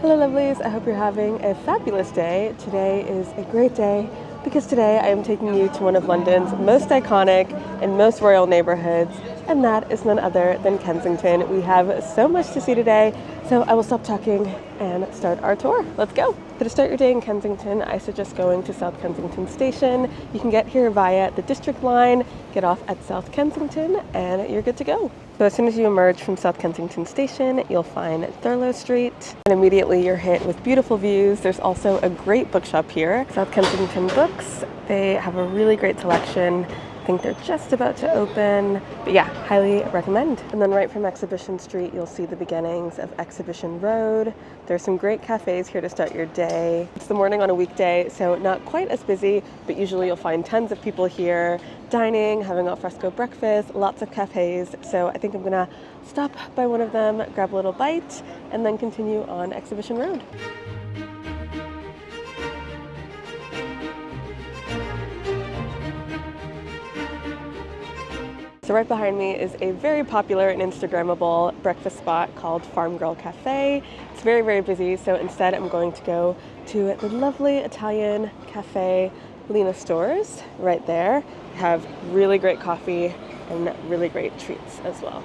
Hello lovelies, I hope you're having a fabulous day. Today is a great day because today I am taking you to one of London's most iconic and most royal neighborhoods, and that is none other than Kensington. We have so much to see today, so I will stop talking and start our tour. Let's go! So to start your day in Kensington, I suggest going to South Kensington Station. You can get here via the District line, get off at South Kensington, and you're good to go. So as soon as you emerge from South Kensington Station, you'll find Thurlow Street, and immediately you're hit with beautiful views. There's also a great bookshop here, South Kensington Books. They have a really great selection. I think they're just about to open, but yeah, highly recommend. And then right from Exhibition Street, you'll see the beginnings of Exhibition Road. There's some great cafes here to start your day. It's the morning on a weekday, so not quite as busy, but usually you'll find tons of people here dining, having al fresco breakfast, lots of cafes. So I think I'm gonna stop by one of them, grab a little bite, and then continue on Exhibition Road. So right behind me is a very popular and Instagrammable breakfast spot called Farm Girl Cafe. It's very, very busy, so instead I'm going to go to the lovely Italian cafe Lena Stores right there. They have really great coffee and really great treats as well.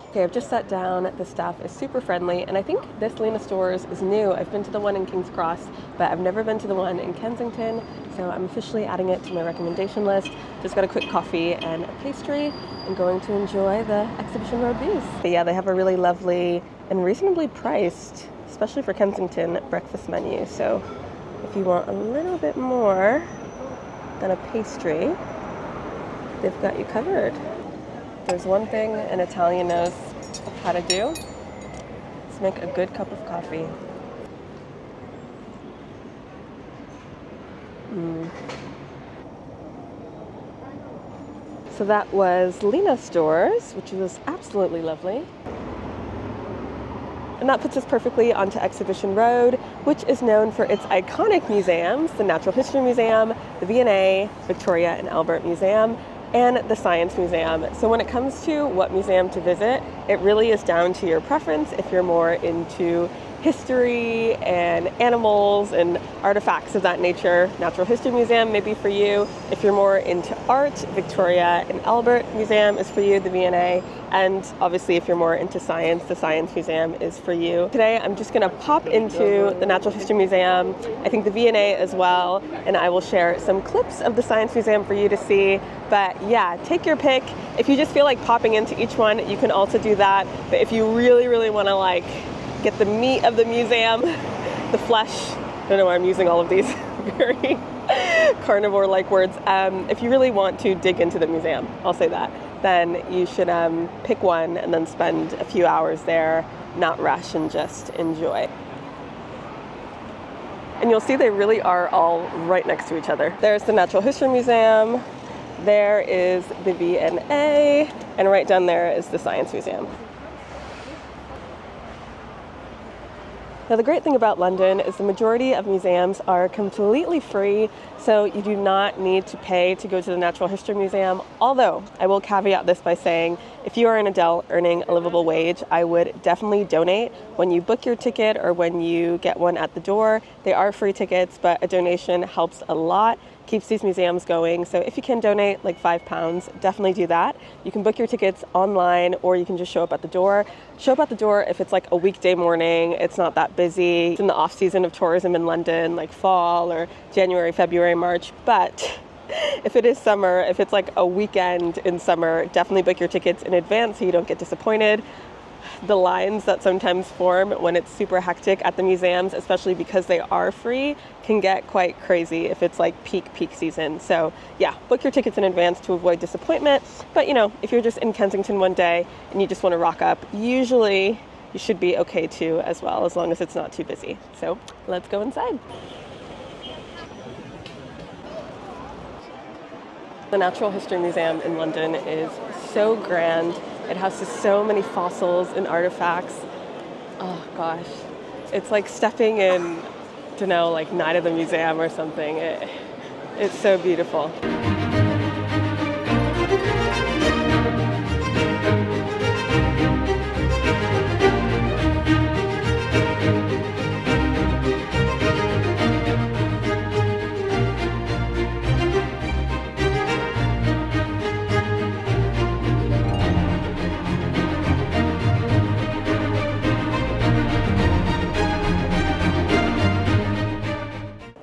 Okay, I've just sat down. The staff is super friendly, and I think this Lena Stores is new. I've been to the one in King's Cross, but I've never been to the one in Kensington, so I'm officially adding it to my recommendation list. Just got a quick coffee and a pastry. I'm going to enjoy the Exhibition Road views. But yeah, they have a really lovely and reasonably priced, especially for Kensington, breakfast menu. So if you want a little bit more than a pastry, they've got you covered. There's one thing an Italian knows how to do. It's make a good cup of coffee. So that was Lena Stores, which was absolutely lovely. And that puts us perfectly onto Exhibition Road, which is known for its iconic museums, the Natural History Museum, the V&A, Victoria and Albert Museum, and the Science Museum. So when it comes to what museum to visit, it really is down to your preference. If you're more into history and animals and artifacts of that nature, Natural History Museum may be for you. If you're more into art, Victoria and Albert Museum is for you, the V&A. And obviously if you're more into science, the Science Museum is for you. Today I'm just gonna pop into the Natural History Museum, I think the V&A as well, and I will share some clips of the Science Museum for you to see. But yeah, take your pick. If you just feel like popping into each one, you can also do that. But if you really, really wanna like get the meat of the museum, the flesh, I don't know why I'm using all of these very carnivore-like words. If you really want to dig into the museum, I'll say that, then you should pick one and then spend a few hours there, not rush and just enjoy. And you'll see they really are all right next to each other. There's the Natural History Museum, there is the V&A, and right down there is the Science Museum. Now the great thing about London is the majority of museums are completely free, so you do not need to pay to go to the Natural History Museum. Although, I will caveat this by saying, if you are an adult earning a livable wage, I would definitely donate when you book your ticket or when you get one at the door. They are free tickets, but a donation helps a lot, keeps these museums going. So if you can donate like £5, definitely do that. You can book your tickets online or you can just show up at the door. Show up at the door if it's like a weekday morning, it's not that busy. It's in the off season of tourism in London, like fall or January, February, March. But if it is summer, if it's like a weekend in summer, definitely book your tickets in advance so you don't get disappointed. The lines that sometimes form when it's super hectic at the museums, especially because they are free, can get quite crazy if it's like peak season. So yeah, book your tickets in advance to avoid disappointment. But you know, if you're just in Kensington one day and you just want to rock up, usually you should be okay too as well, as long as it's not too busy. So let's go inside. The Natural History Museum in London is so grand. It houses so many fossils and artifacts. Oh gosh, it's like stepping in, I don't know, like Night of the Museum or something. It's so beautiful.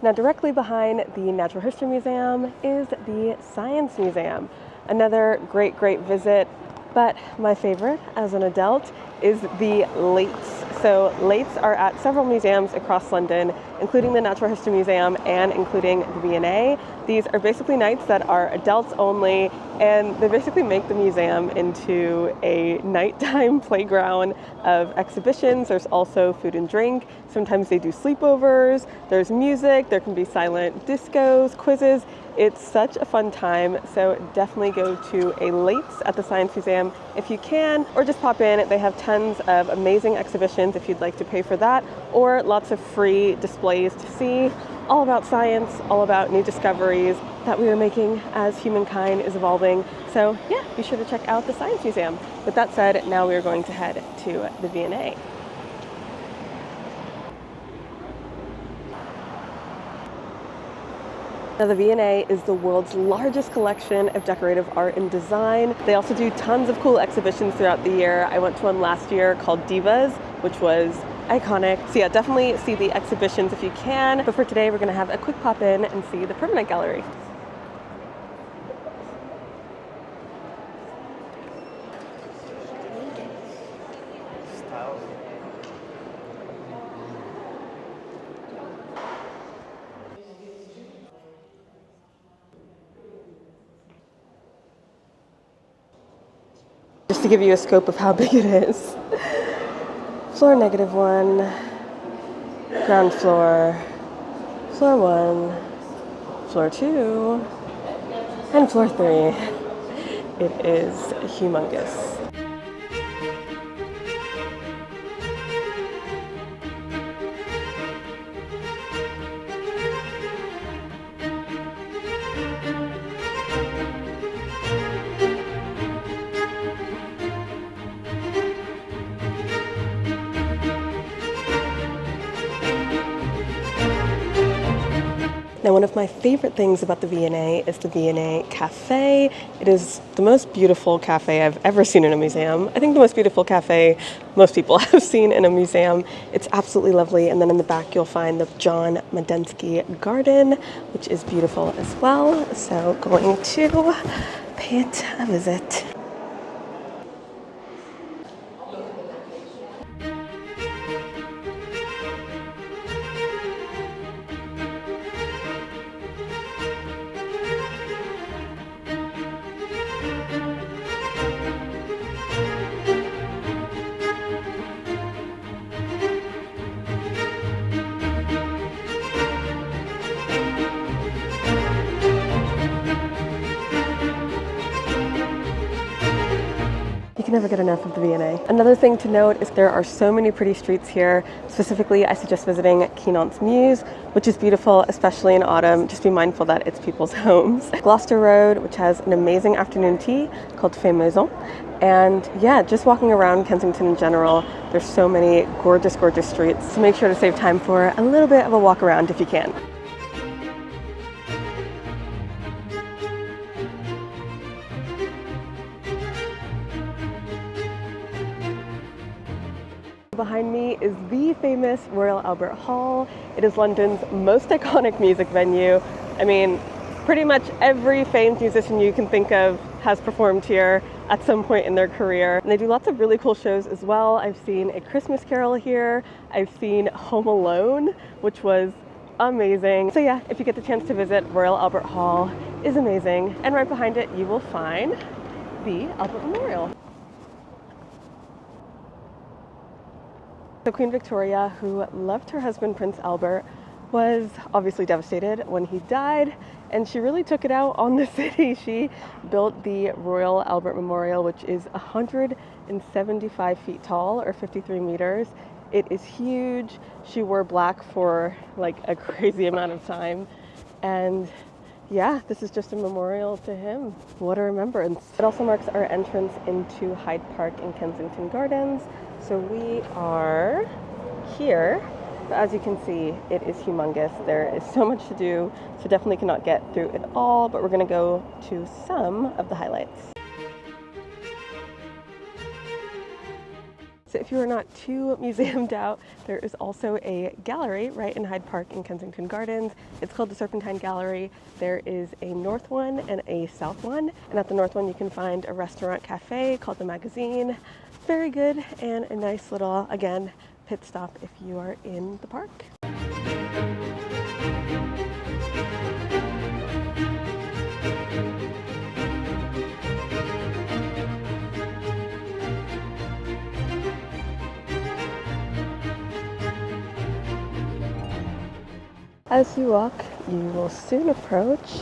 Now, directly behind the Natural History Museum is the Science Museum. Another great visit, but my favorite as an adult is the lates. So lates are at several museums across London, including the Natural History Museum and including the V&A. These are basically nights that are adults only, and they basically make the museum into a nighttime playground of exhibitions. There's also food and drink. Sometimes they do sleepovers. There's music. There can be silent discos, quizzes. It's such a fun time, so definitely go to a lates at the Science Museum if you can, or just pop in. They have tons of amazing exhibitions if you'd like to pay for that, or lots of free displays to see, all about science, all about new discoveries that we are making as humankind is evolving. So yeah, be sure to check out the Science Museum. With that said, now we are going to head to the V&A. Now, the V&A is the world's largest collection of decorative art and design. They also do tons of cool exhibitions throughout the year. I went to one last year called Divas, which was iconic. So yeah, definitely see the exhibitions if you can. But for today, we're gonna have a quick pop in and see the permanent gallery. Just to give you a scope of how big it is. Floor -1, ground floor, floor 1, floor 2, and floor 3. It is humongous. Now, one of my favorite things about the V&A is the V&A Cafe. It is the most beautiful cafe I've ever seen in a museum. I think the most beautiful cafe most people have seen in a museum. It's absolutely lovely. And then in the back, you'll find the John Medensky Garden, which is beautiful as well. So going to pay it a visit. You can never get enough of the V&A. Another thing to note is there are so many pretty streets here. Specifically, I suggest visiting Quinault's Mews, which is beautiful, especially in autumn. Just be mindful that it's people's homes. Gloucester Road, which has an amazing afternoon tea called Fait Maison. And yeah, just walking around Kensington in general, there's so many gorgeous streets. So make sure to save time for a little bit of a walk around if you can. Behind me is the famous Royal Albert Hall. It is London's most iconic music venue. I mean, pretty much every famed musician you can think of has performed here at some point in their career. And they do lots of really cool shows as well. I've seen A Christmas Carol here. I've seen Home Alone, which was amazing. So yeah, if you get the chance to visit, Royal Albert Hall is amazing. And right behind it, you will find the Albert Memorial. So Queen Victoria, who loved her husband, Prince Albert, was obviously devastated when he died, and she really took it out on the city. She built the Royal Albert Memorial, which is 175 feet tall, or 53 meters. It is huge. She wore black for like a crazy amount of time, and yeah, this is just a memorial to him. What a remembrance. It also marks our entrance into Hyde Park and Kensington Gardens. So we are here, but as you can see, it is humongous. There is so much to do, so definitely cannot get through it all, but we're gonna go to some of the highlights. So if you are not too museumed out, there is also a gallery right in Hyde Park in Kensington Gardens. It's called the Serpentine Gallery. There is a north one and a south one. And at the north one you can find a restaurant cafe called The Magazine. Very good, and a nice little, again, pit stop if you are in the park. As you walk, you will soon approach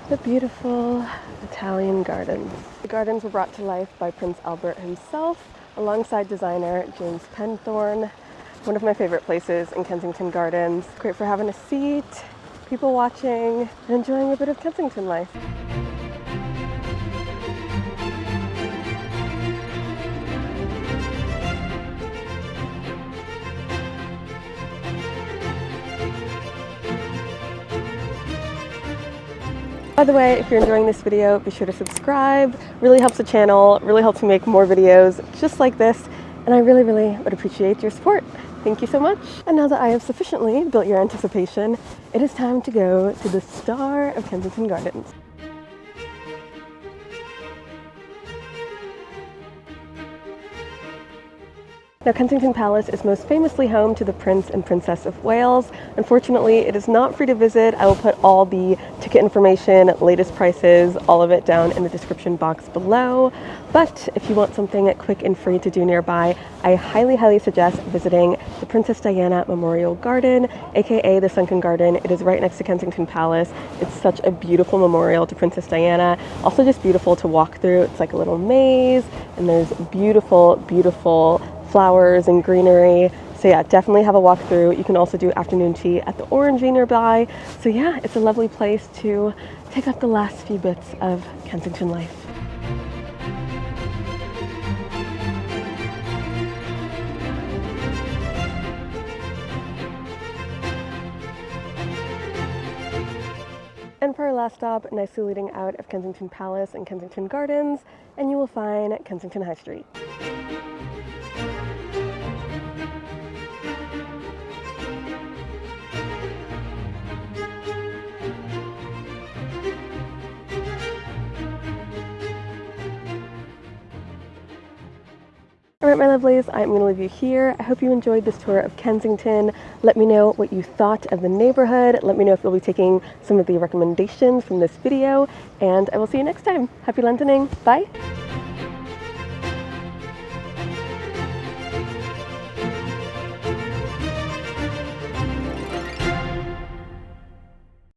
the beautiful Italian gardens. The gardens were brought to life by Prince Albert himself, alongside designer James Penthorne. One of my favorite places in Kensington Gardens. Great for having a seat, people watching, and enjoying a bit of Kensington life. By the way, if you're enjoying this video, be sure to subscribe. Really helps the channel, really helps me make more videos just like this, and I really would appreciate your support. Thank you so much. And now that I have sufficiently built your anticipation, it is time to go to the star of Kensington Gardens. Now, Kensington Palace is most famously home to the Prince and Princess of Wales. Unfortunately, it is not free to visit. I will put all the ticket information, latest prices, all of it down in the description box below. But if you want something quick and free to do nearby, I highly suggest visiting the Princess Diana Memorial Garden, aka the Sunken Garden. It is right next to Kensington Palace. It's such a beautiful memorial to Princess Diana. Also just beautiful to walk through. It's like a little maze, and there's beautiful flowers and greenery. So yeah, definitely have a walk through. You can also do afternoon tea at the Orangery nearby. So yeah, it's a lovely place to take up the last few bits of Kensington life. And for our last stop, nicely leading out of Kensington Palace and Kensington Gardens, and you will find Kensington High Street. Alright, my lovelies, I'm going to leave you here. I hope you enjoyed this tour of Kensington. Let me know what you thought of the neighborhood. Let me know if you'll be taking some of the recommendations from this video, and I will see you next time. Happy Londoning. Bye!